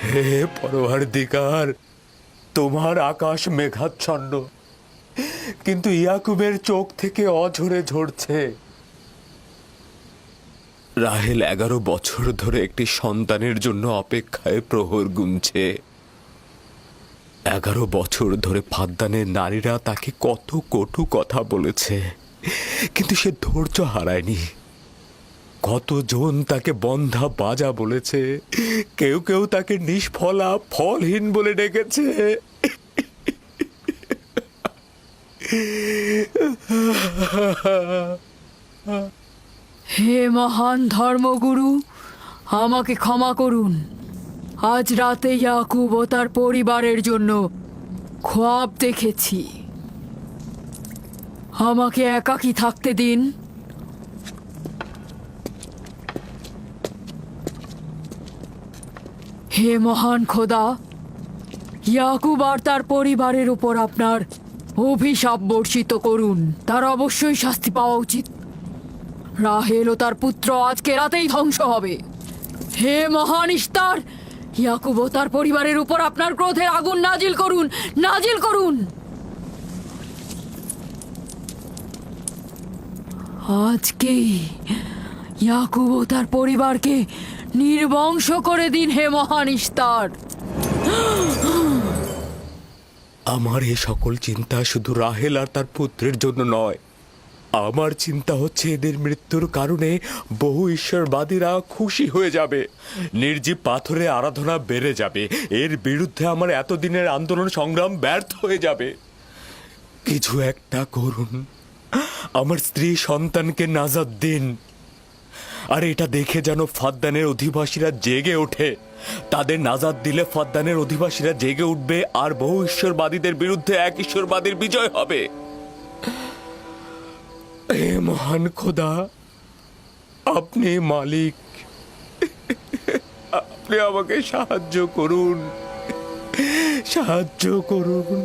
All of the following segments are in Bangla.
হে পরওয়ারদিগার, তোমার আকাশ মেঘাচ্ছন্ন, কিন্তু ইয়াকুবের চোখ থেকে অঝরে ঝরছে। রাহেল 11 বছর ধরে একটি সন্তানের জন্য অপেক্ষায় প্রহর গুনছে। 11 বছর ধরে ফাদ্দানের নারীরা তাকে কত কটু কথা বলেছে, কিন্তু সে ধৈর্য হারায়নি। কতজন তাকে বন্ধা বাজা বলেছে, কেউ কেউ তাকে নিষ্ফলা ফলহীন বলে ডেকেছে। হে মহান ধর্মগুরু, আমাকে ক্ষমা করুন। আজ রাতে ইয়াকুব ও তার পরিবারের জন্য খোয়াব দেখেছি। আমাকে একাকী থাকতে দিন। হে মহান খোদা, ইয়াকুব আর তার পরিবারের উপর আপনার অভিশাপ বর্ষিত করুন। তার অবশ্যই শাস্তি পাওয়া উচিত। রাহেল ও তার পুত্র আজকে রাতেই ধ্বংস হবে। হে মহান ইস্তার, ইয়াকুব ও তার পরিবারের উপর আপনার ক্রোধের আগুন নাজিল করুন, নাজিল করুন। আজকেই ইয়াকুব ও তার পরিবারকে নির্বংশ করে দিন হে মহান ইস্তার। আমার এই সকল চিন্তা শুধু রাহেল আর তার পুত্রের জন্য নয়। আমার চিন্তা হচ্ছে এদের মৃত্যুর কারণে বহু ঈশ্বরবাদীরা খুশি হয়ে যাবে, নির্জীব পাথরে আরাধনা বেড়ে যাবে, এর বিরুদ্ধে আমার এতদিনের আন্দোলন সংগ্রাম ব্যর্থ হয়ে যাবে। কিছু একটা করুন, আমার স্ত্রী সন্তানকে নাজাত দিন। আর এটা দেখে যেন ফাদ্দানের অধিবাসীরা জেগে ওঠে। তাদের নাজাত দিলে ফাদ্দানের অধিবাসীরা জেগে উঠবে, আর বহু ঈশ্বরবাদীদের বিরুদ্ধে এক ঈশ্বরবাদীর বিজয় হবে। হে মহান খোদা, আপনি মালিক, আপনি আমাকে সাহায্য করুন, সাহায্য করুন।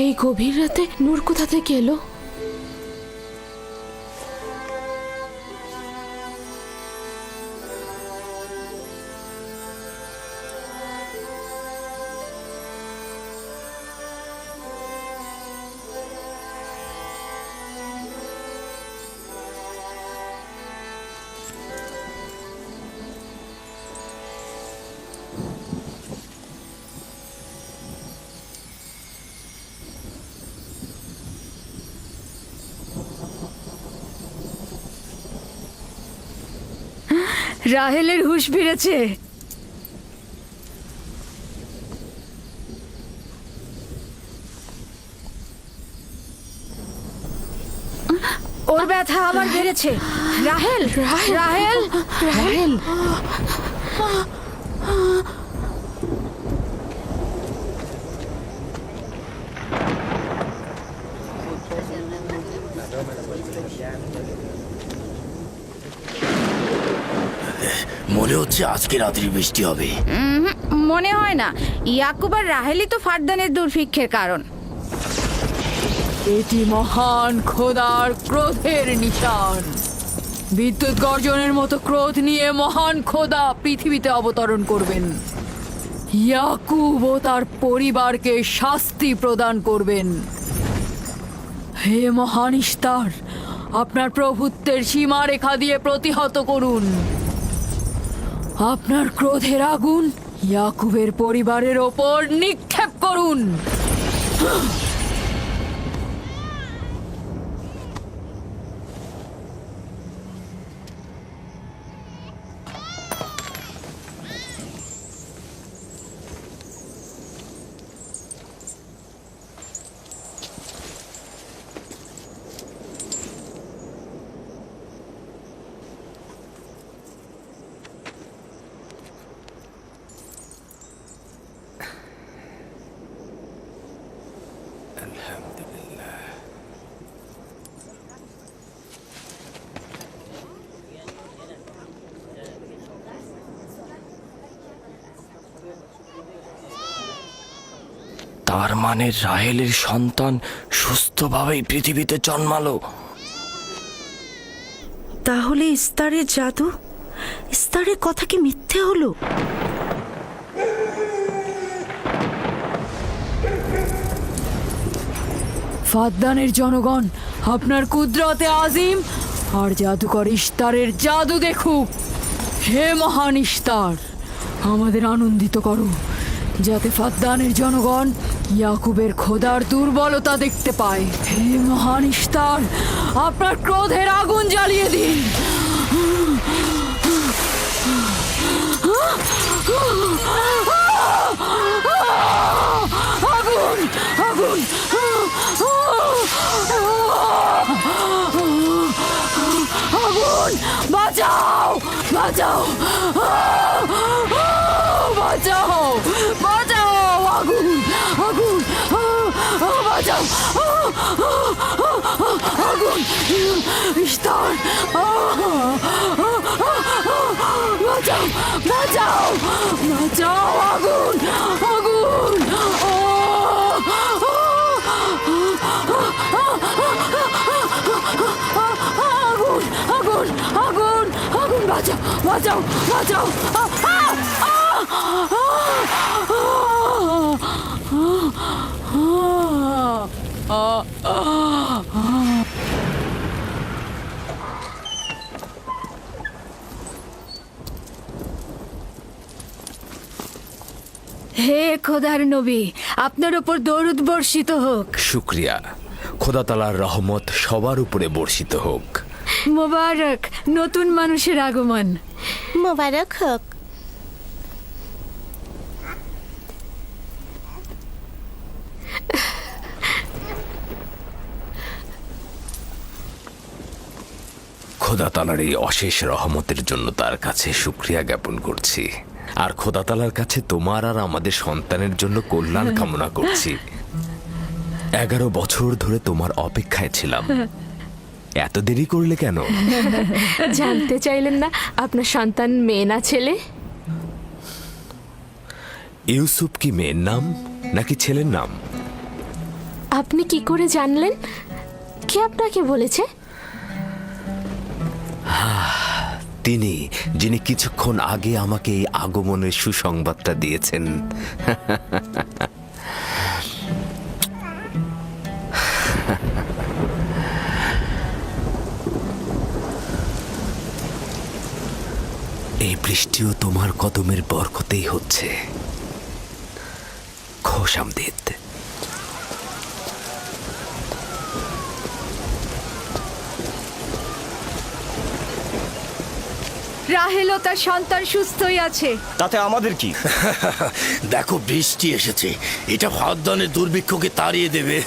এই গভীর রাতে নূর কোথা থেকে এলো? রাহেলের হুঁশ ফিরেছে। ওর ব্যথা আমার বেড়েছে। রাহেল, রাহেল, রাহেল। মনে হচ্ছে আজকে রাত্রি বৃষ্টি হবে। মনে হয় না। ইয়াকুব আর রাহেলই তো ফারদানের দুর্ভিক্ষের কারণ। এটি মহান খোদার ক্রোধের নিশান। বিদ্যুৎ গর্জনের মতো ক্রোধ নিয়ে মহান খোদা পৃথিবীতে অবতরণ করবেন। ইয়াকুব ও তার পরিবারকে শাস্তি প্রদান করবেন। হে মহান ইস্তার, আপনার প্রভুত্বের সীমারেখা দিয়ে প্রতিহত করুন। আপনার ক্রোধের আগুন ইয়াকুবের পরিবারের ওপর নিক্ষেপ করুন। তার মানে রাহেলের সন্তান সুস্থভাবেই পৃথিবীতে জন্মালো। তাহলে ইস্তারের জাদু, ইস্তারের কথা কি মিথ্যে হলো? ফাদ্দানের জনগণ আপনার কুদরতে আজিম আর জাদুকর ইস্তারের জাদু দেখুক। হে মহান ইস্তার, আমাদের আনন্দিত করো, যাতে ফাদ্দানের জনগণ ইয়াকুবের খোদার দুর্বলতা দেখতে পায়। হে মহান ইস্তার, আপনার ক্রোধের আগুন জ্বালিয়ে দিন। আগুন, আগুন, আগুন, বাঁচাও, বাঁচাও, বাঁচাও, বাঁচাও, আগুন, আগুন, বাঁচাও, আগুন, ইস্তার, বাঁচাও, বাঁচাও, বাঁচাও, আগুন, আগুন, আগুন, আগুন, আগুন, আগুন, বাঁচাও, বাঁচাও, বাঁচাও, হে খোদার নবী, আপনার ওপর দরুদ বর্ষিত হোক। শুক্রিয়া। খোদা তাআলার রহমত সবার উপরে বর্ষিত হোক। মোবারক নতুন মানুষের আগমন। মোবারক হোক। খোদা তাআলার এই অশেষ রহমতের জন্য তার কাছে শুকরিয়া জ্ঞাপন করছি। আর খোদা তাআলার কাছে তোমার আর আমাদের সন্তানের জন্য কল্যাণ কামনা করছি। 11 বছর ধরে তোমার অপেক্ষায় ছিলাম, এত দেরি করলে কেন? জানতে চাইলেন না আপনার সন্তান মেয়ে না ছেলে? ইউসুফ কি মেয়ের নাম নাকি ছেলের নাম? আপনি কি করে জানলেন? কে আপনাকে বলেছে? তিনি, যিনি কিছুক্ষণ আগে আমাকে এই আগমনের সুসংবাদটা দিয়েছেন। এই বৃষ্টিও তোমার কদমের বরকতেই হচ্ছে। খোশামদিদ। রাহেল ও তার সন্তান সুস্থই আছে। তাতে আমাদের কি? দেখো বৃষ্টি এসেছে, এটা ফাদ্দানের দুর্ভিক্ষকে তাড়িয়ে দেবে।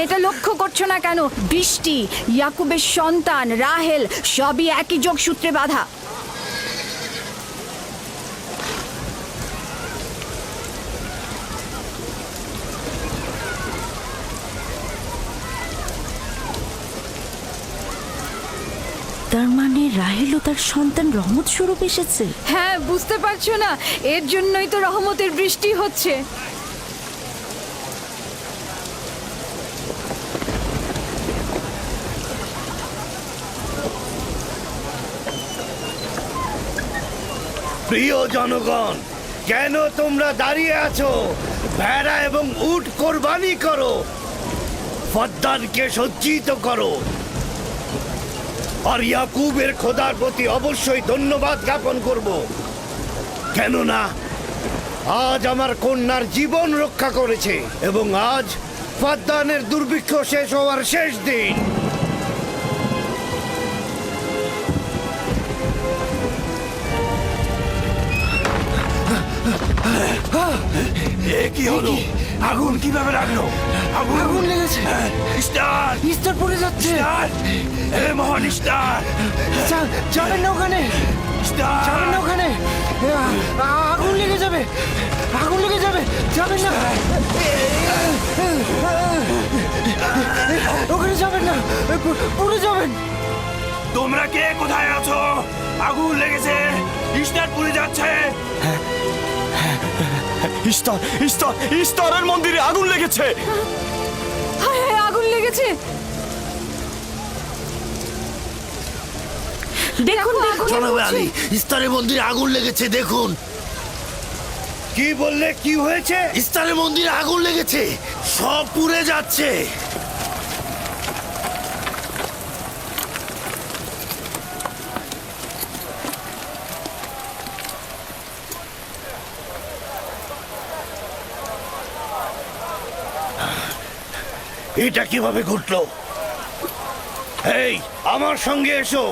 এটা লক্ষ্য করছো না কেন? বৃষ্টি, ইয়াকুবের সন্তান রাহেল সবই একই যোগসূত্রে বাঁধা। তার মানে রাহেল ও তার সন্তান রহমত স্বরূপ এসেছে। হ্যাঁ, বুঝতে পারছো না? এর জন্যই তো রহমতের বৃষ্টি হচ্ছে। প্রিয় জনগণ, কেন তোমরা দাঁড়িয়ে আছো? ভেড়া এবং উট কোরবানি করো, ফদ্দানকে সজ্জিত করো। আর ইয়াকুবের খোদার প্রতি অবশ্যই ধন্যবাদ জ্ঞাপন করব, কেননা আজ আমার কন্যার জীবন রক্ষা করেছে এবং আজ ফদ্দানের দুর্ভিক্ষ শেষ হওয়ার শেষ দিন। কি হলো? আগুন কিভাবে লাগলো? আগুন লেগেছে। স্টার ইস্তার পড়ে যাচ্ছে। স্টার, এ মহান স্টার, যাবেন না ওখানে, স্টার। যাবেন না ওখানে, আগুন লেগে যাবে, আগুন লেগে যাবে, যাবেন না, ওখানে যাবেন না, পড়ে যাবেন। তোমরা কে কোথায় আছো? আগুন লেগেছে, স্টার পুড়ে যাচ্ছে। ইস্তারের মন্দিরে আগুন লেগেছে। হায় হায়, আগুন লেগেছে। দেখুন জনাবে আলী, ইস্তারের মন্দিরে আগুন লেগেছে, দেখুন। কি বললে? কি হয়েছে? ইস্তারের মন্দিরে আগুন লেগেছে, সব পুড়ে যাচ্ছে। এটা কিভাবে ঘটলো? এই, আমার সঙ্গে এসো।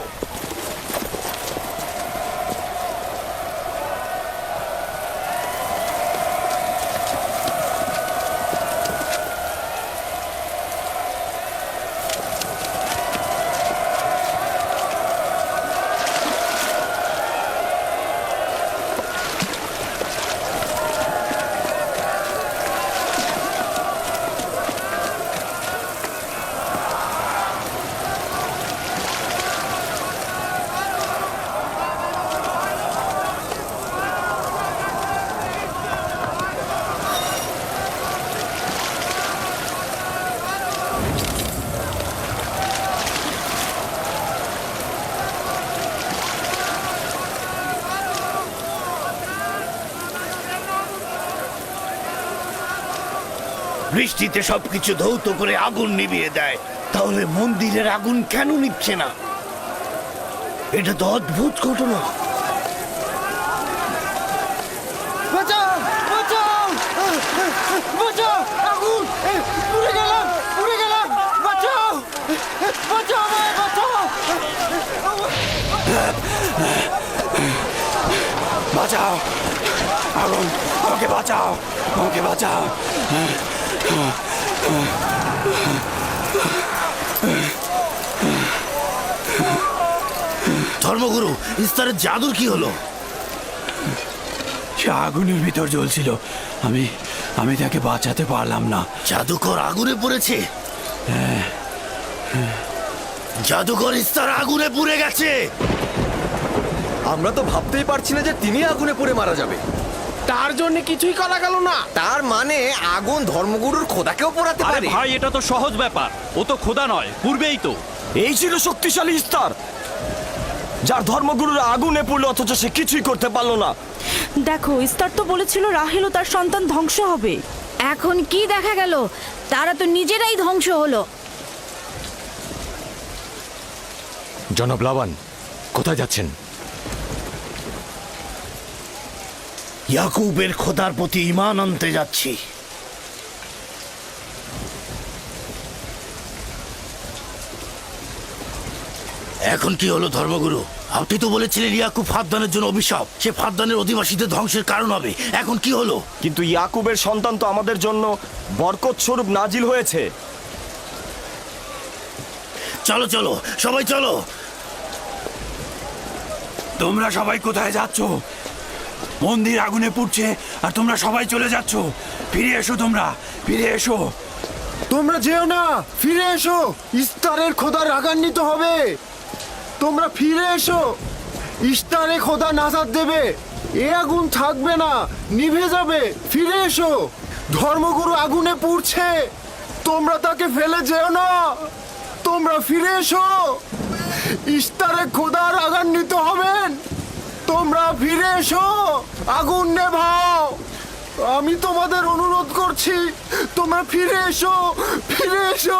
বৃষ্টিতে সবকিছু ধৌত করে আগুন নিভিয়ে দেয়, তাহলে মন্দিরের আগুন কেন নিচ্ছে না? এটা তো অদ্ভুত ঘটনা। বাঁচাও, বাঁচাও, বাঁচাও, আগুন, পুড়ে গেলাম, পুড়ে গেলাম, বাঁচাও, বাঁচাও আমায়, বাঁচাও, বাঁচাও, আগুন, আমাকে বাঁচাও, আমাকে বাঁচাও। ধর্মগুরু, ইস্তারের জাদুর কি হলো? সে আগুনের ভিতর জ্বলছিল, আমি তাকে বাঁচাতে পারলাম না। জাদুকর আগুনে পড়েছে? জাদুকর ইস্তার আগুনে পুড়ে গেছে। আমরা তো ভাবতেই পারছি না যে তিনি আগুনে পুড়ে মারা যাবে। তার জন্য কিছুই করা গেল না। তার মানে আগুন ধর্মগুরুর খোদাকেও পোড়াতে আরে পারে। ভাই, এটা তো সহজ ব্যাপার, ও তো খোদা নয়, পূর্বেই তো। এই ছিল শক্তিশালী ইস্তার, যার ধর্মগুরুরা আগুনে পড়লো অথচ সে কিছুই করতে পারলো না। দেখো, ইস্তার তো বলেছিল রাহেল ও তার সন্তান ধ্বংস হবে। এখন কি দেখা গেল? তারা তো নিজেরাই ধ্বংস হলো। জনাব লাবান, কোথায় যাচ্ছেন? ইয়াকুবের খোদার প্রতি ঈমান আনতে যাচ্ছি। এখন কি হলো ধর্মগুরু? আপনি তো বলেছিলেন ইয়াকুব ফাদ্দানের জন্য অভিশাপ, সে ফাদ্দানের অধিবাসীদের ধ্বংসের কারণ হবে। এখন কি হলো? কিন্তু ইয়াকুবের সন্তান তো আমাদের জন্য বরকত স্বরূপ নাজিল হয়েছে। চলো চলো, সবাই চলো। তোমরা সবাই কোথায় যাচ্ছ? মন্দির আগুনে পুড়ছে আর তোমরা সবাই চলে যাচ্ছ। ফিরে এসো, তোমরা ফিরে এসো। তোমরা যেও না, ফিরে এসো, ইস্তারের খোদা রাগান্বিত হবে। তোমরা ফিরে এসো, ইস্তারে খোদা নাজাত দেবে। এ আগুন থাকবে না, নিভে যাবে। ফিরে এসো, ধর্মগুরু আগুনে পুড়ছে, তোমরা তাকে ফেলে যেও না। তোমরা ফিরে এসো, ইস্তারে খোদা রাগান্বিত হবেন। তোমরা ফিরে এসো, আগুন নেভাও। আমি তোমাদের অনুরোধ করছি, তোমরা ফিরে এসো, ফিরে এসো।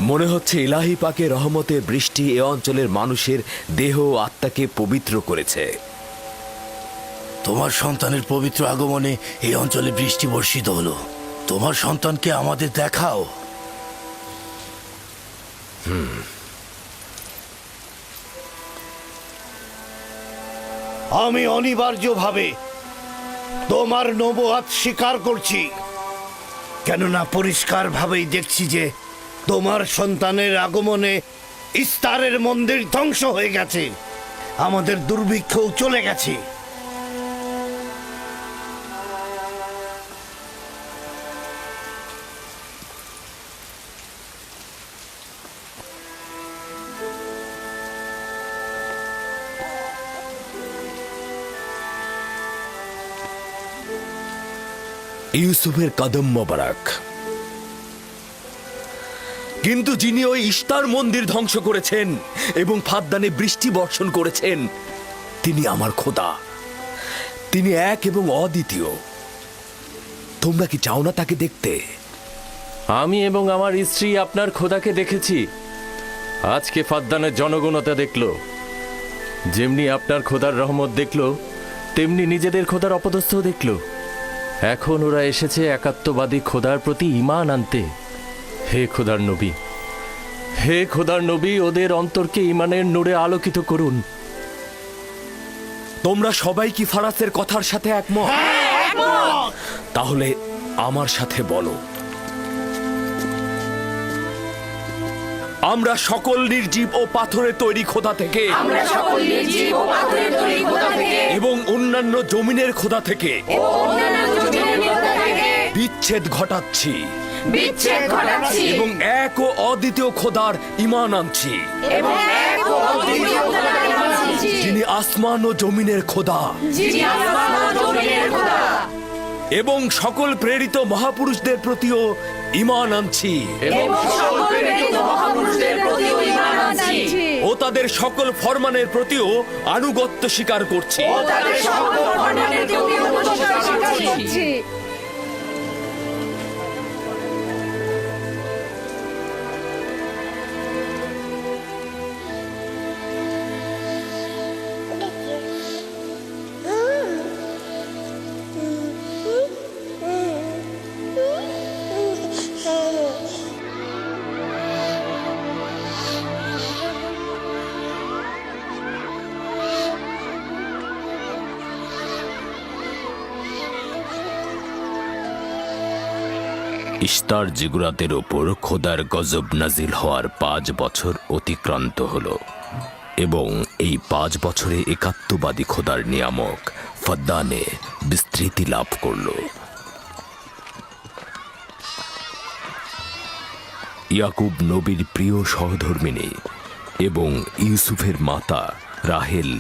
মনে হচ্ছে ইলাহি পাকের রহমতের বৃষ্টি এ অঞ্চলের মানুষের দেহ ও আত্মাকে পবিত্র করেছে। তোমার সন্তানের পবিত্র আগমনে এই অঞ্চলে বৃষ্টি বর্ষিত হলো। তোমার সন্তানকে আমাদের দেখাও। আমি অনিবার্যভাবে তোমার নবুয়াত স্বীকার করছি, কেননা পরিষ্কারভাবেই দেখছি যে তোমার সন্তানের আগমনে ইস্তারের মন্দির ধ্বংস হয়ে গেছে, আমাদের দুর্ভিক্ষও চলে গেছে। ইউসুফের কদম মোবারক। কিন্তু যিনি ওই ইস্তার মন্দির ধ্বংস করেছেন এবং ফাদ্দানে বৃষ্টি বর্ষণ করেছেন, তিনি আমার খোদা। তিনি এক এবং অদ্বিতীয়। তোমরা কি চাও না তাকে দেখতে? আমি এবং আমার স্ত্রী আপনার খোদাকে দেখেছি। আজকে ফাদ্দানের জনগণতা দেখল। যেমনি আপনার খোদার রহমত দেখল, তেমনি নিজেদের খোদার অপদস্থ দেখল। এখন ওরা এসেছে একাত্মবাদী খোদার প্রতি ঈমান আনতে। হে খোদার নবী, হে খোদার নবী, ওদের অন্তরকে ঈমানের নূরে আলোকিত করুন। তোমরা সবাই কি ফারাসের কথার সাথে একমত? তাহলে আমার সাথে বলো, আমরা সকল নির্জীব ও পাথরের তৈরি খোদা থেকে এবং অন্যান্য জমিনের খোদা থেকে বিচ্ছেদ ঘটাচ্ছি এবং এক ও অদ্বিতীয় খোদার ঈমান আনছি, যিনি আসমান ও জমিনের খোদা, এবং সকল প্রেরিত মহাপুরুষদের প্রতিও ঈমান আনছি ও তাদের সকল ফরমানের প্রতিও আনুগত্য স্বীকার করছি। ইস্তার জিগুরাতের ওপর খোদার গজব নাজিল হওয়ার 5 বছর অতিক্রান্ত হল এবং এই 5 বছরে একাত্মবাদী খোদার নিয়ামক ফাদ্দানে বিস্তৃতি লাভ করল। ইয়াকুব নবীর প্রিয় সহধর্মিণী এবং ইউসুফের মাতা রাহেল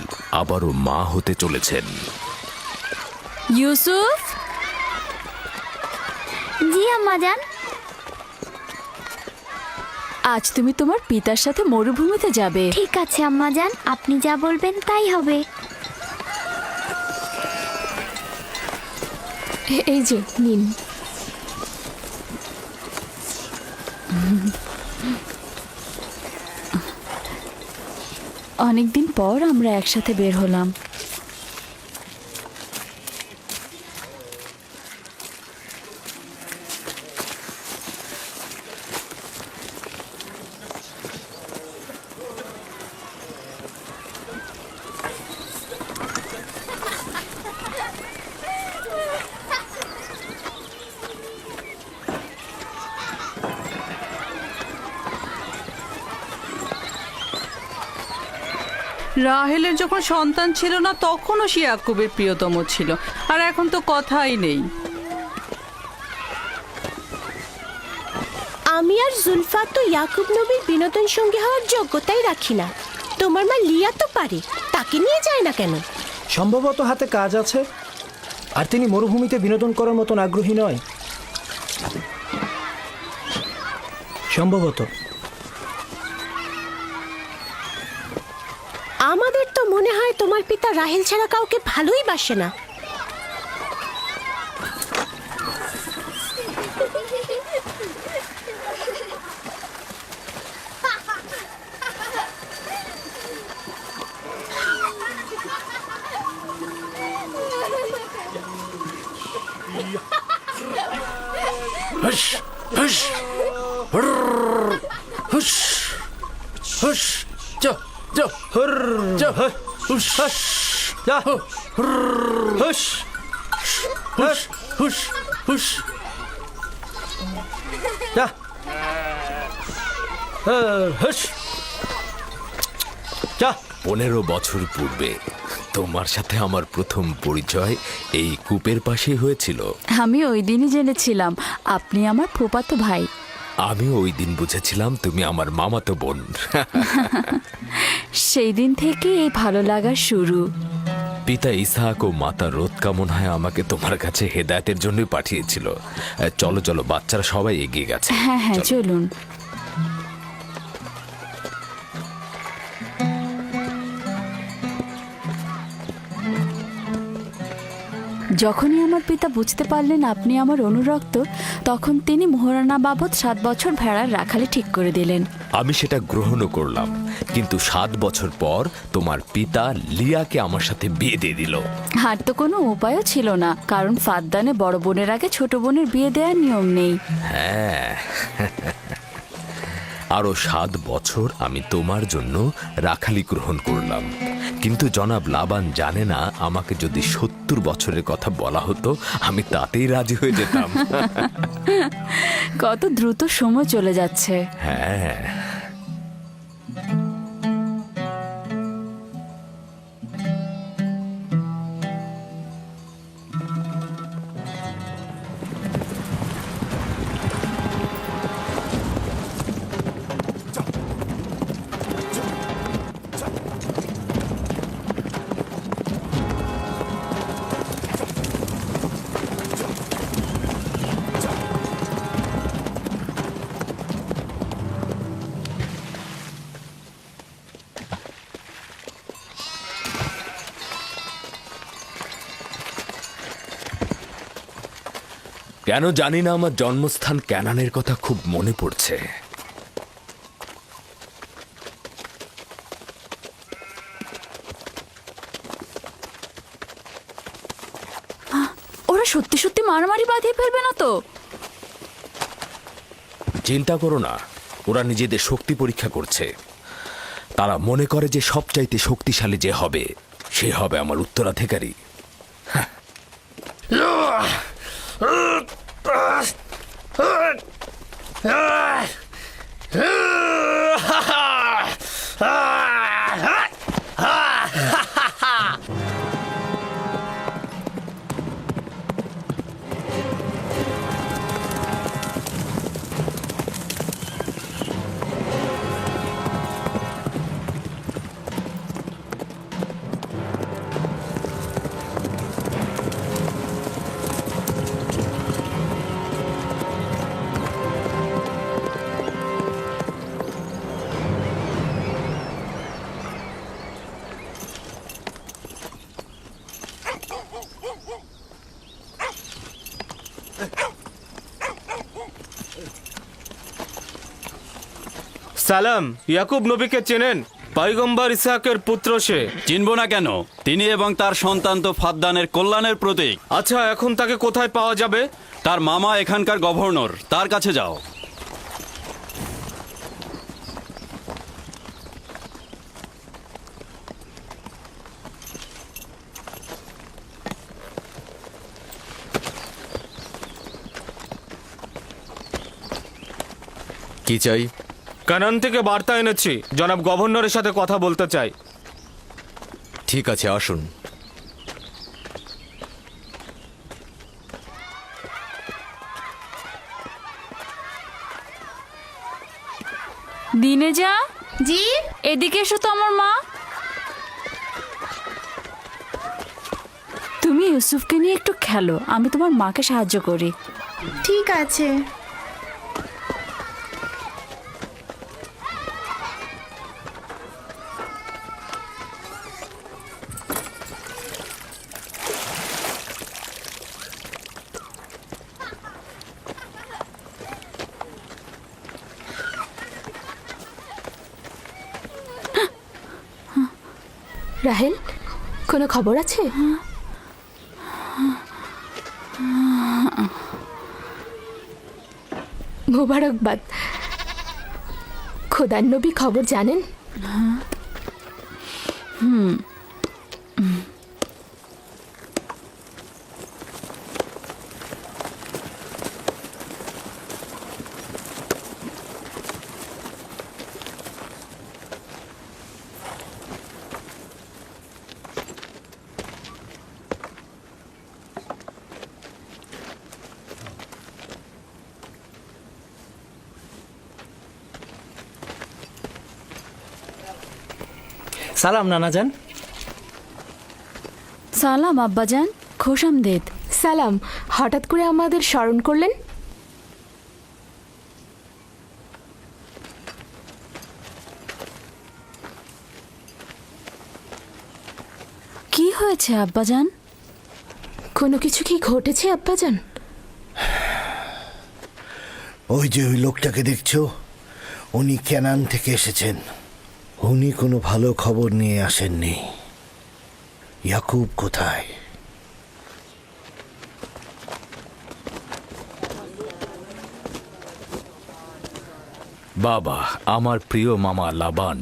আবারও মা হতে চলেছেন। ইউসুফ, জি আম্মাজান। আজ তুমি তোমার পিতার সাথে মরুভূমিতে যাবে। ঠিক আছে আম্মাজান, আপনি যা বলবেন তাই হবে। এই যে নিন। অনেকদিন পর আমরা একসাথে বের হলাম। রাহেলের যখন সন্তান ছিল না তখনও সে ইয়াকুবের প্রিয়তম ছিল, আর এখন তো কথাই নেই। আমি আর জুলফা তো ইয়াকুব নবীর বিনোদন সঙ্গী হওয়ার যোগ্যতাই রাখি না। তোমার মা লিয়া তো পারে, তাকে নিয়ে যায় না কেন? সম্ভবত হাতে কাজ আছে, আর তিনি মরুভূমিতে বিনোদন করার মতন আগ্রহী নয়। সম্ভবত। আমাদের তো মনে হয় তোমার পিতা রাহেল ছাড়া কাউকে ভালোই বাসে না। হুশ হুশ হুশ হুশ যা যা যা হুশ যা হুশ হুশ হুশ হুশ যা হুশ যা। 15 বছর পূর্বে তোমার সাথে আমার প্রথম পরিচয় এই কূপের পাশে হয়েছিল। আমি ওই দিনই জেনেছিলাম আপনি আমার ফুফাতো ভাই। আমি ওই দিন বুঝেছিলাম তুমি আমার মামাতো বোন। সেই দিন থেকে এই ভালো লাগা শুরু। পিতা ইসহাক ও মাতা রোৎকা মনে হয় আমাকে তোমার কাছে হেদায়েতের জন্য পাঠিয়েছিল। চলো চলো, বাচ্চারা সবাই এগিয়ে গেছে। হ্যাঁ হ্যাঁ, চলুন। যখনই আমার পিতা বুঝতে পারলেন আপনি আমার অনুরক্ত, তখন তিনি মোহরানা বাবদ 7 বছর ভেড়ার রাখালি ঠিক করে দিলেন। আমি সেটা গ্রহণও করলাম, কিন্তু 7 বছর পর তোমার পিতা লিয়াকে আমার সাথে বিয়ে দিয়ে দিল। আর তো কোনো উপায়ও ছিল না, কারণ ফাদ্দানে বড় বোনের আগে ছোট বোনের বিয়ে দেওয়ার নিয়ম নেই। হ্যাঁ, আরো 7 বছর আমি তোমার জন্য রাখালি গ্রহণ করলাম, কিন্তু জনাব লাবান জানে না আমাকে যদি 70 বছরের কথা বলা হতো আমি তাতেই রাজি হয়ে যেতাম। কত দ্রুত সময় চলে যাচ্ছে। হ্যাঁ, কেন জানি না আমার জন্মস্থান ক্যানানের কথা খুব মনে পড়ছে। ওরা সত্যি সত্যি মারামারি বাঁধিয়ে ফেলবে না তো? চিন্তা করো না, ওরা নিজেদের শক্তি পরীক্ষা করছে। তারা মনে করে যে সবচাইতে শক্তিশালী যে হবে সে হবে আমার উত্তরাধিকারী। সালাম, ইয়াকুব নবীকে চেনেন? পয়গম্বর ইসহাকের পুত্র সে। চিনব না কেন? তিনি এবং তার সন্তান তো ফাদ্দানের কল্যাণের প্রতীক। আচ্ছা, এখন তাকে কোথায় পাওয়া যাবে? তার মামা এখানকার গভর্নর, তার কাছে যাও। কি চাই? কানান থেকে বার্তা এনেছি, জনাব গভর্নরের সাথে কথা বলতে চাই। ঠিক আছে, আসুন। দিনে যা জি এদিকে এসো তো আমার মা। তুমি ইউসুফকে নিয়ে একটু খেলো, আমি তোমার মাকে সাহায্য করি। ঠিক আছে। রাহেল, কোনো খবর আছে? মোবারকবাদ। খোদার নবী খবর জানেন? সালাম নানাজান। সালাম আব্বাজান, খোশামদেদ। সালাম, হঠাৎ করে আমাদের স্মরণ করলেন? কি হয়েছে আব্বাজান? কোনো কিছু কি ঘটেছে আব্বাজান? ওই যে ওই লোকটাকে দেখছো, উনি কেনান থেকে এসেছেন। উনি কোনো ভালো খবর নিয়ে আসেননি। ইয়াকুব কোথায়? বাবা, আমার প্রিয় মামা লাবান,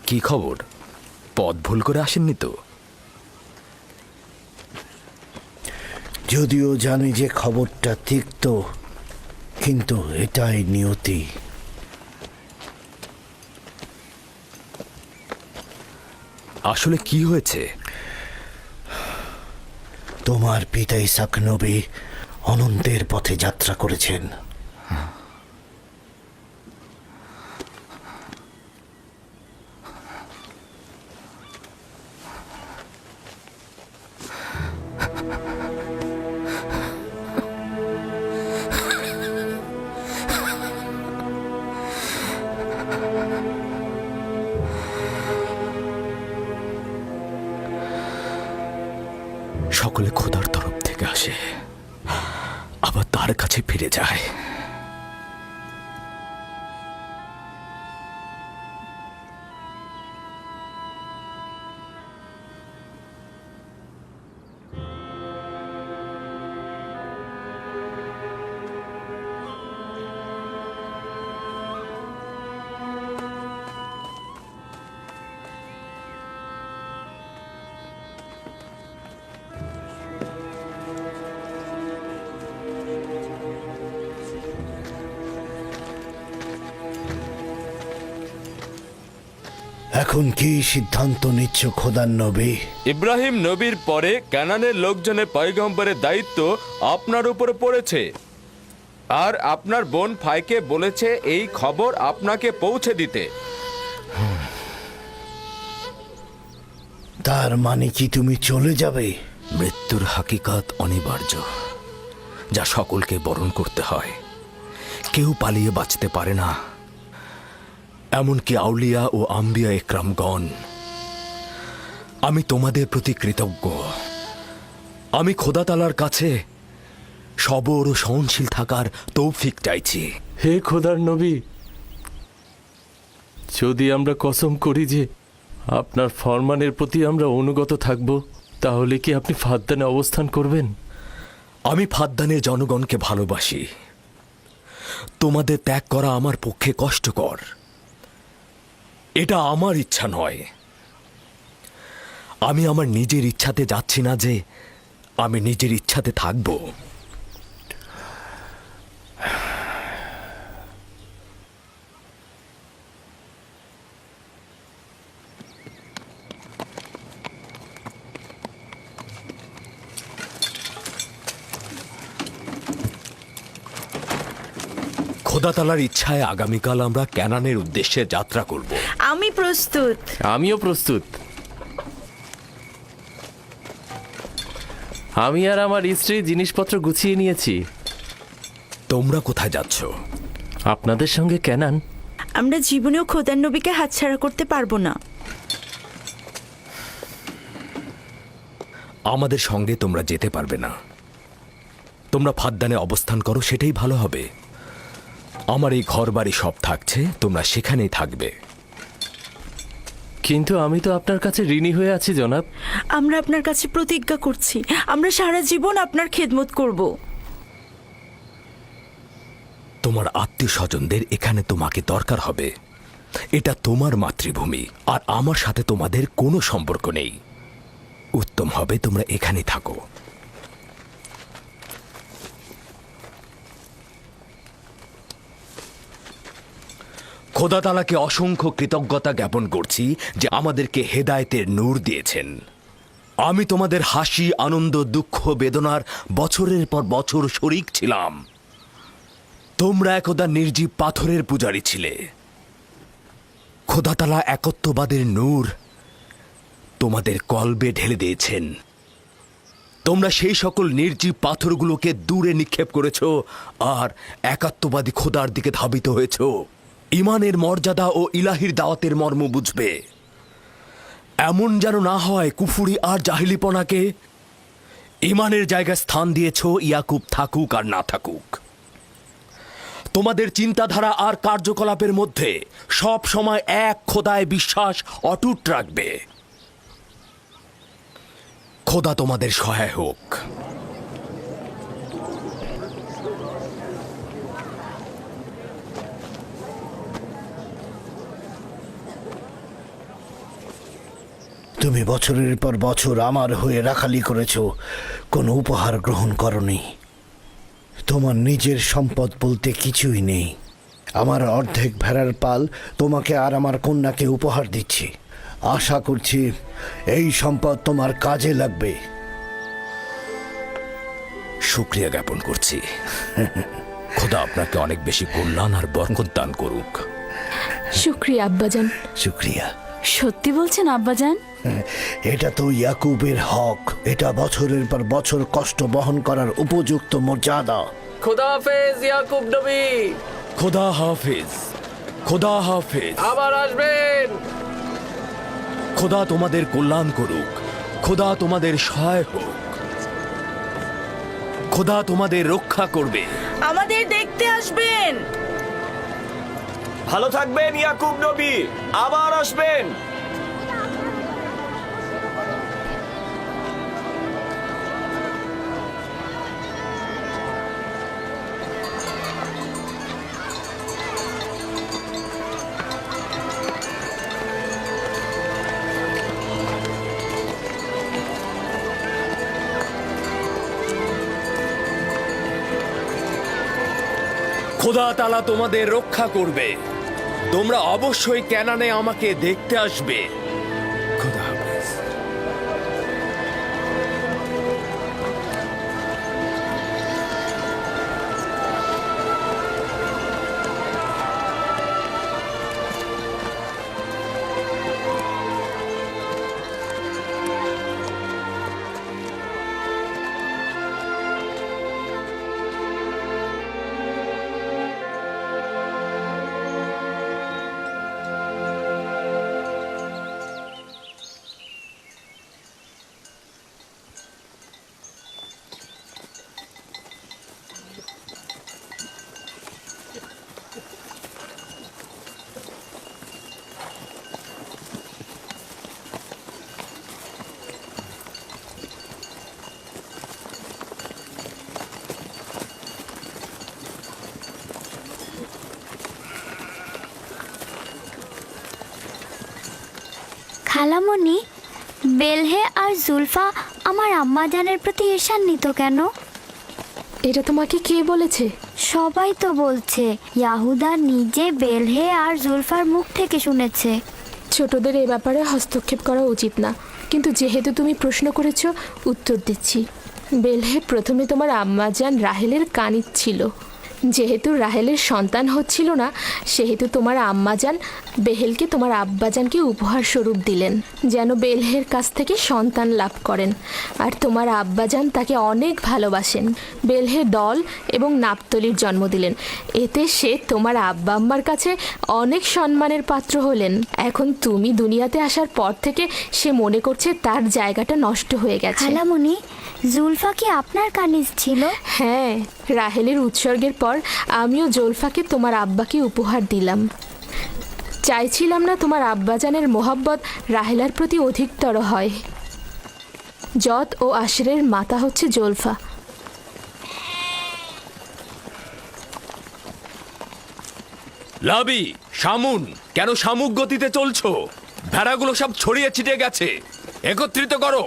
কি খবর? পথ ভুল করে আসেননি তো? যদিও জানি যে খবরটা তিক্ত, কিন্তু এটাই নিয়তি। আসলে কি হয়েছে? তোমার পিতা ইসাক নবী অনন্তের পথে যাত্রা করেছেন। সকলে খোদার তরফ থেকে আসে, আবার তার কাছে ফিরে যায়। এখন কি সিদ্ধান্ত নিচ্ছ খোদার নবী? ইব্রাহিম নবীর পরে কানানের লোকজনের পয়গম্বরের দায়িত্ব আপনার উপরে পড়েছে, আর আপনার বোন ফাইকে বলেছে এই খবর আপনাকে পৌঁছে দিতে। তার মানে কি তুমি চলে যাবে? মৃত্যুর হাকিকাত অনিবার্য, যা সকলকে বরণ করতে হয়। কেউ পালিয়ে বাঁচতে পারে না, এমনকি আউলিয়া ও আম্বিয়া একরামগণ। আমি তোমাদের প্রতি কৃতজ্ঞ। আমি খোদা তাআলার কাছে সবর ও সহনশীল থাকার তৌফিক চাইছি। হে খোদার নবী, যদি আমরা কসম করি যে আপনার ফরমানের প্রতি আমরা অনুগত থাকব, তাহলে কি আপনি ফাদ্দানে অবস্থান করবেন? আমি ফাদ্দানের জনগণকে ভালোবাসি। তোমাদের ত্যাগ করা আমার পক্ষে কষ্টকর। এটা আমার ইচ্ছা নয়। আমি আমার নিজের ইচ্ছাতে যাচ্ছি না যে আমি নিজের ইচ্ছাতে থাকব। খোদা তাআলার ইচ্ছায় আগামীকাল আমরা ক্যানানের উদ্দেশ্যে যাত্রা করব। আমি প্রস্তুত। আমিও প্রস্তুত। আমি আর আমার স্ত্রী জিনিসপত্র গুছিয়ে নিয়েছি। তোমরা কোথায় যাচ্ছ? আপনাদের সঙ্গে ক্যানান। আমরা জীবনেও খোদার নবীকে হাতছাড়া করতে পারবো না। আমাদের সঙ্গে তোমরা যেতে পারবে না। তোমরা ফাদ্দানে অবস্থান করো, সেটাই ভালো হবে। আমার এই ঘর বাড়ি সব থাকছে, তোমরা সেখানেই থাকবে। কিন্তু আমি তো আপনার কাছে ঋণী হয়ে আছি জনাব। আমরা আপনার কাছে প্রতিজ্ঞা করছি, আমরা সারা জীবন আপনার খেদমত করব। তোমার আত্মীয় স্বজনদের এখানে তোমাকে দরকার হবে। এটা তোমার মাতৃভূমি, আর আমার সাথে তোমাদের কোনো সম্পর্ক নেই। উত্তম হবে তোমরা এখানে থাকো। খোদা তাআলাকে অসংখ্য কৃতজ্ঞতা জ্ঞাপন করছি যে আমাদেরকে হেদায়েতের নূর দিয়েছেন। আমি তোমাদের হাসি, আনন্দ, দুঃখ, বেদনার বছরের পর বছর শরিক ছিলাম। তোমরা একদা নির্জীব পাথরের পূজারী ছিলে। খোদা তাআলা একত্ববাদের নূর তোমাদের কলবে ঢেলে দিয়েছেন। তোমরা সেই সকল নির্জীব পাথরগুলোকে দূরে নিক্ষেপ করেছ আর একাত্মবাদী খোদার দিকে ধাবিত হয়েছ। ইমানের মর্যাদা ও ইলাহির দাওয়াতের মর্ম বুঝবে। এমন যেন না হয় কুফুরি আর জাহিলিপনাকে ইমানের জায়গায় স্থান দিয়েছ, ইয়াকুব থাকুক আর না থাকুক। তোমাদের চিন্তাধারা আর কার্যকলাপের মধ্যে সব সময় এক খোদায় বিশ্বাস অটুট রাখবে। খোদা তোমাদের সহায় হোক। তুমি বছরের পর বছর আমার হয়ে রাখালি করেছো, কোনো উপহার গ্রহণ করনি। তোমার নিজের সম্পদ বলতে কিছুই নেই। আমার অর্ধেক ভেড়ার পাল তোমাকে আর আমার কন্যাকে উপহার দিচ্ছি। আশা করছি এই সম্পদ তোমার কাজে লাগবে। শুকরিয়া জ্ঞাপন করছি। খোদা আপনাকে অনেক বেশি কল্যাণ আর বরকত দান করুক। শুক্রিয়া আব্বাজান। শুক্রিয়া। সত্যি বলছেন আব্বাজান? এটা তো ইয়াকুবের হক। এটা বছরের পর বছর কষ্ট বহন করার উপযুক্ত মর্যাদা। খোদা হাফেজ ইয়াকুব নবী। খোদা হাফেজ। খোদা হাফেজ। আবার আসবেন। খোদা তোমাদের কল্যাণ করুক। খোদা তোমাদের সহায় হোক। খোদা তোমাদের রক্ষা করবে। আমাদের দেখতে আসবেন। ভালো থাকবেন ইয়াকুব নবী, আবার আসবেন। খোদা তাআলা তোমাদের রক্ষা করবে। তোমরা অবশ্যই ক্যানানে আমাকে দেখতে আসবে। খোদা হাফেজ। খালামণি, বেলহে আর জুলফা আমার আম্মাজানের প্রতি ঈর্ষান্বিত কেন? এটা তোমাকে কে বলেছে? সবাই তো বলছে। ইয়াহুদা নিজে বেলহে আর জুলফার মুখ থেকে শুনেছে। ছোটদের এ ব্যাপারে হস্তক্ষেপ করা উচিত না, কিন্তু যেহেতু তুমি প্রশ্ন করেছো, উত্তর দিচ্ছি। বেলহে প্রথমে তোমার আম্মাজান রাহেলের কানিজ ছিল। যেহেতু রাহেলের সন্তান হচ্ছিল না, সেহেতু তোমার আম্মাজান বেহেলকে তোমার আব্বাজানকে উপহার স্বরূপ দিলেন, যেন বেলহের কাছ থেকে সন্তান লাভ করেন। আর তোমার আব্বাজান তাকে অনেক ভালোবাসেন। বেলহে দল এবং নাপতলির জন্ম দিলেন। এতে সে তোমার আব্বা আম্মার কাছে অনেক সম্মানের পাত্র হলেন। এখন তুমি দুনিয়াতে আসার পর থেকে সে মনে করছে তার জায়গাটা নষ্ট হয়ে গেছে। খালামণি, জুলফা কি আপনার কানিজ ছিল? হ্যাঁ, রাহেলের উৎসর্গের পর আমিও জুলফাকে তোমার আব্বাকে উপহার দিলাম। চাইছিলাম না তোমার আব্বাজানের মোহাব্বত রাহেলার প্রতি অধিকতর হয়। জত ও আশরের মাতা হচ্ছে জুলফা। লাবি, শামুন, কেন শামুক গতিতে চলছো? ভেড়াগুলো সব ছড়িয়ে ছিটিয়ে গেছে, একত্রিত করো।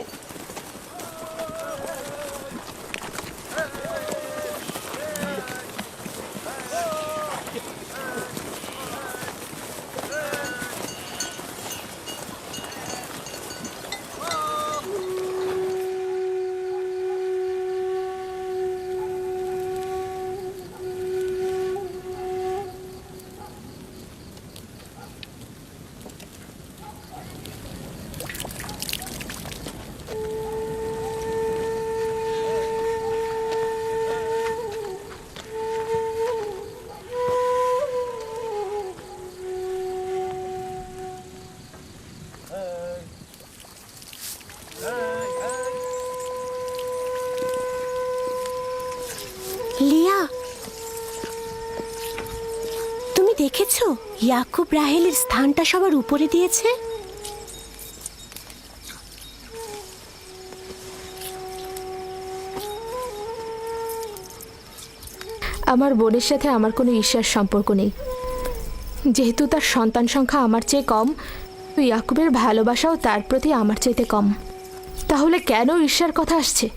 লিয়া, তুমি দেখেছো ইয়াকুব রাহেলের স্থানটা সবার উপরে দিয়েছে? আমার বোনের সাথে আমার কোনো ঈর্ষার সম্পর্ক নেই। যেহেতু তার সন্তান সংখ্যা আমার চেয়ে কম, ইয়াকুবের ভালোবাসাও তার প্রতি আমার চাইতে কম। তাহলে কেন ঈর্ষার কথা আসছে?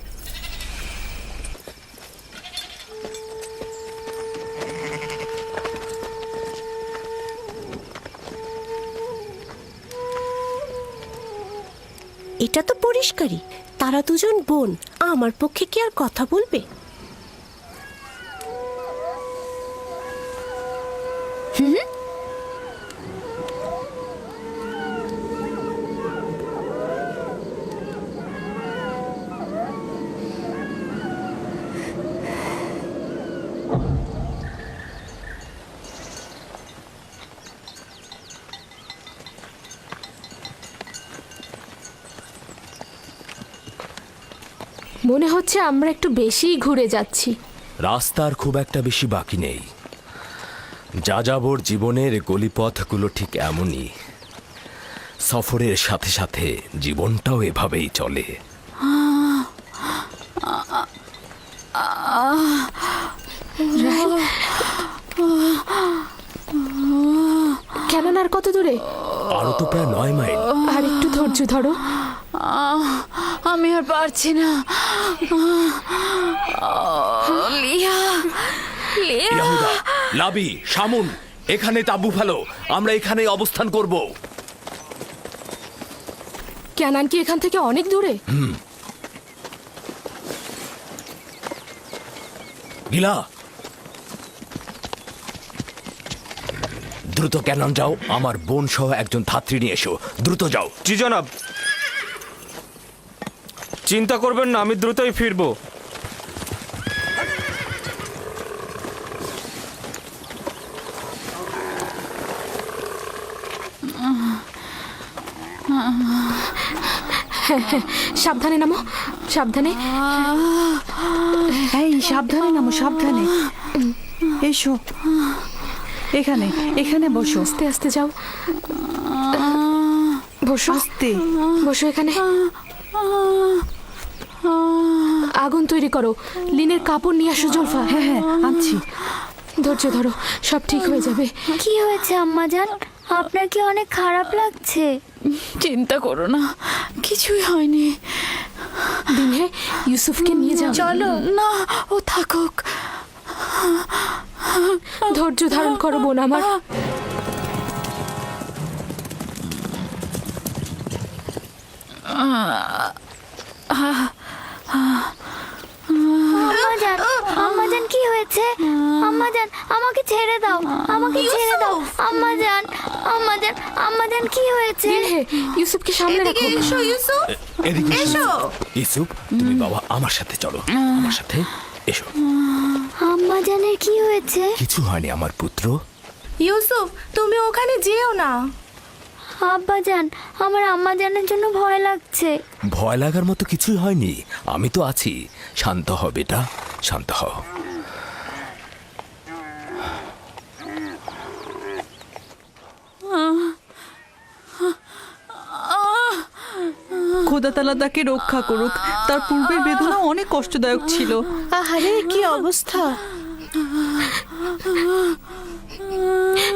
এটা তো পরিষ্কারই, তারা দুজন বোন। আমার পক্ষে কি আর কথা বলবে? মনে হচ্ছে আমরা একটু বেশিই ঘুরে যাচ্ছি। রাস্তার খুব একটা বেশি বাকি নেই। যাযাবর জীবনের গলিপথগুলো ঠিক এমনই। সফরের সাথে সাথে জীবনটাও এভাবেই চলে। কেমন আর কত দূরে? আরো তো প্রায় 9 মাইল। আর একটু ধৈর্য ধরো। আমি আর পারছি না। লিয়া, লিয়া। ইয়াহুদা, লাবি, শামুন, এখানে তাঁবু ফেলো। আমরা এখানেই অবস্থান করব। ক্যানান কি এখান থেকে অনেক দূরে? গিলা, দ্রুত ক্যানন যাও। আমার বোন সহ একজন ধাত্রী নিয়ে এসো। দ্রুত যাও। জি জনাব। চিন্তা করবেন না, আমি দ্রুতই ফিরবো। সাবধানে নামো, সাবধানে। এই সাবধানে নামো, সাবধানে। এসো, এখানে এখানে বসো। আস্তে আস্তে যাও। বসো, আস্তে বসো এখানে। আগুন তৈরি করো। লিনের কাপড় নিয়ে আসো জুলফা। হ্যাঁ হ্যাঁ, আনছি। ধৈর্য ধরো, সব ঠিক হয়ে যাবে। কি হয়েছে আম্মাজান? আপনার কি অনেক খারাপ লাগছে? চিন্তা করো না, কিছুই হয়নি। দিনে ইউসুফকে নিয়ে যাও। চলো। না, ও থাকুক। ধৈর্য ধারণ করো বোন আমার। আম্মাজান, আম্মাজান কি হয়েছে? আম্মাজান আমাকে ছেড়ে দাও, আমাকে ছেড়ে দাও। আম্মাজান, আম্মাজান, আম্মাজান কি হয়েছে? দিনহে ইউসুফকে সামনে রাখো। এদিকে এসো। ইউসুফ, তুমি বাবা আমার সাথে চলো, আমার সাথে এসো। আম্মাজানের কি হয়েছে? কিছু হয়নি আমার পুত্র। ইউসুফ, তুমি ওখানে যেও না। আব্বাজান, আমার আম্মাজানের জন্য ভয় লাগছে। ভয় লাগার মতো কিছুই হয়নি, আমি তো আছি। শান্ত হ বেটা, শান্ত হ। খোদা তাআলা তাকে রক্ষা করুক। তার পূর্বের বেদনা অনেক কষ্টদায়ক ছিল। আহারে, কি অবস্থা!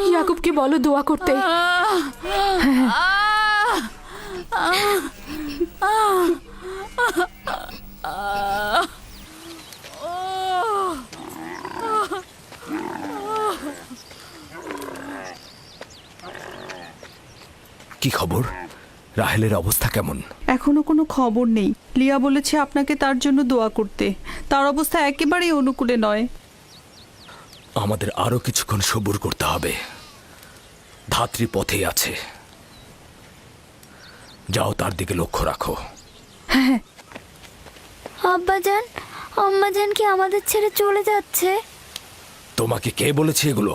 ইয়াকুবকে বলো দোয়া করতে। কি খবর? রাহেলের অবস্থা কেমন? এখনো কোনো খবর নেই। লিয়া বলেছে আপনাকে তার জন্য দোয়া করতে। তার অবস্থা একেবারেই অনুকূলে নয়। আমাদের আরো কিছুক্ষণ সবুর করতে হবে। ধাত্রী পথেই আছে, যাও তার দিকে লক্ষ্য রাখো। আব্বাজান, আম্মাজান কি আমাদের ছেড়ে চলে যাচ্ছে? তোমাকে কে বলেছে এগুলো?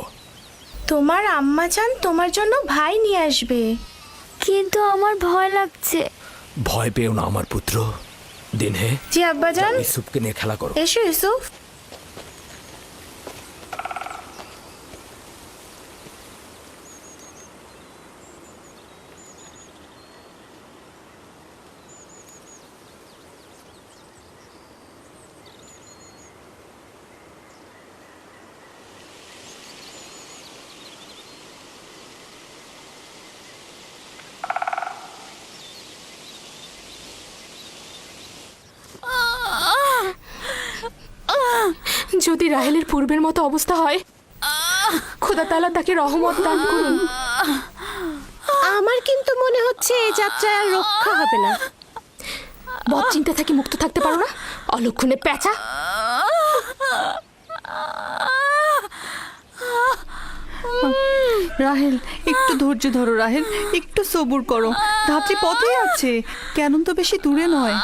তোমার আম্মাজান তোমার জন্য ভাই নিয়ে আসবে। কিন্তু আমার ভয় লাগছে। ভয় পেও না আমার পুত্র। দিনহে, জি আব্বাজান। যাও ইউসুফকে নিয়ে খেলা করো। এসো ইউসুফ। যদি রাহেলের পূর্বের মতো অবস্থা হয়, খোদা তাআলা তাকে রহমত দান করুন। আমার কিন্তু মনে হচ্ছে এই যাত্রায় আর রক্ষা হবে না। বদ চিন্তা থেকে মুক্ত থাকতে পারো না, অলক্ষণে পেঁচা। রাহেল, একটু ধৈর্য ধরো। রাহেল, একটু সবুর করো। ধাত্রী পথেই আছে, কেন তো বেশি দূরে নয়।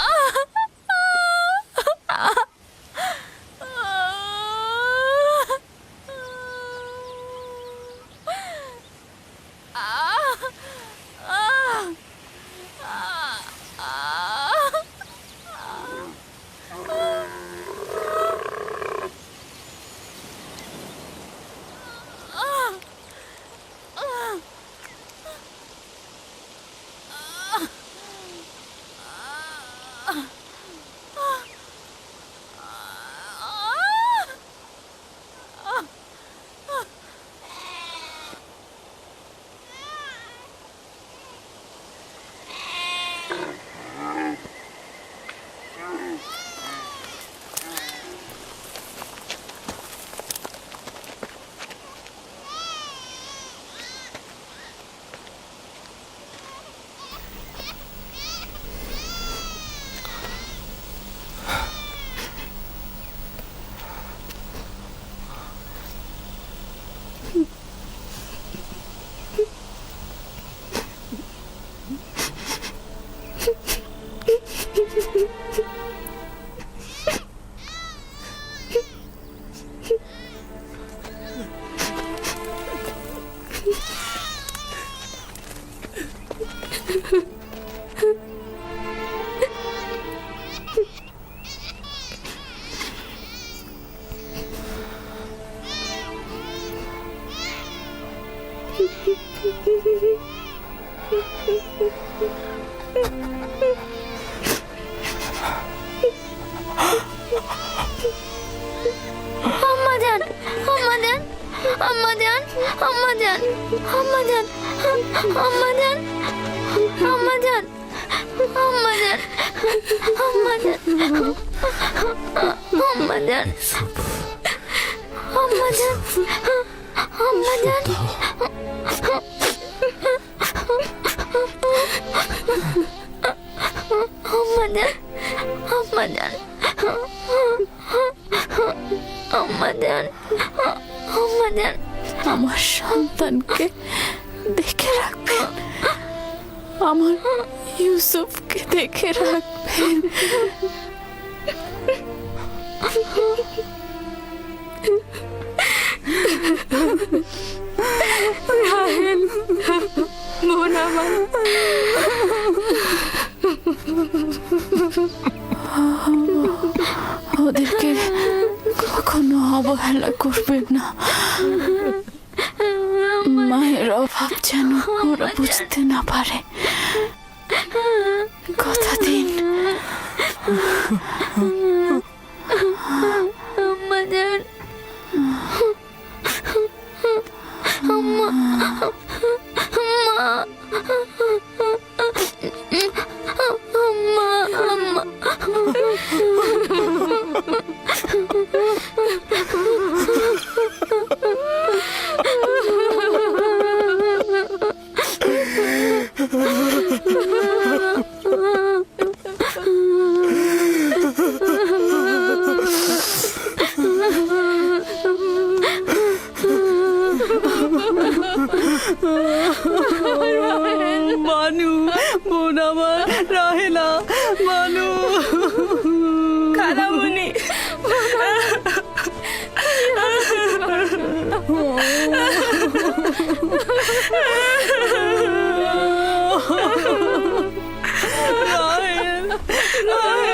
আম্মাজান, আম্মাজান, আম্মাজান, আম্মাজান, আম্মা জান, আম্মা জান, আম্মা জান, আম্মা জান, আম্মা জান, আম্মা জান, আম্মা জান, আম্মা জান, আম্মা জান, আম্মা জান, আম্মা জান, আমার সন্তানকে দেখে রাখবেন, আমার ইউসুফকে দেখে রাখবেন। রাহেল, বোন আমার, ওদেরকে কখনো অবহেলা করবেন না। মায়ের অভাব যেন ওরা বুঝতে না পারে, কথা দিন। আম্মা জান, আম্মা, আম্মা, আম্মা, আম্মা, মানু, বোন আমার, রাহেলা, মানু, খালামণি, রাহেল, রাহেল।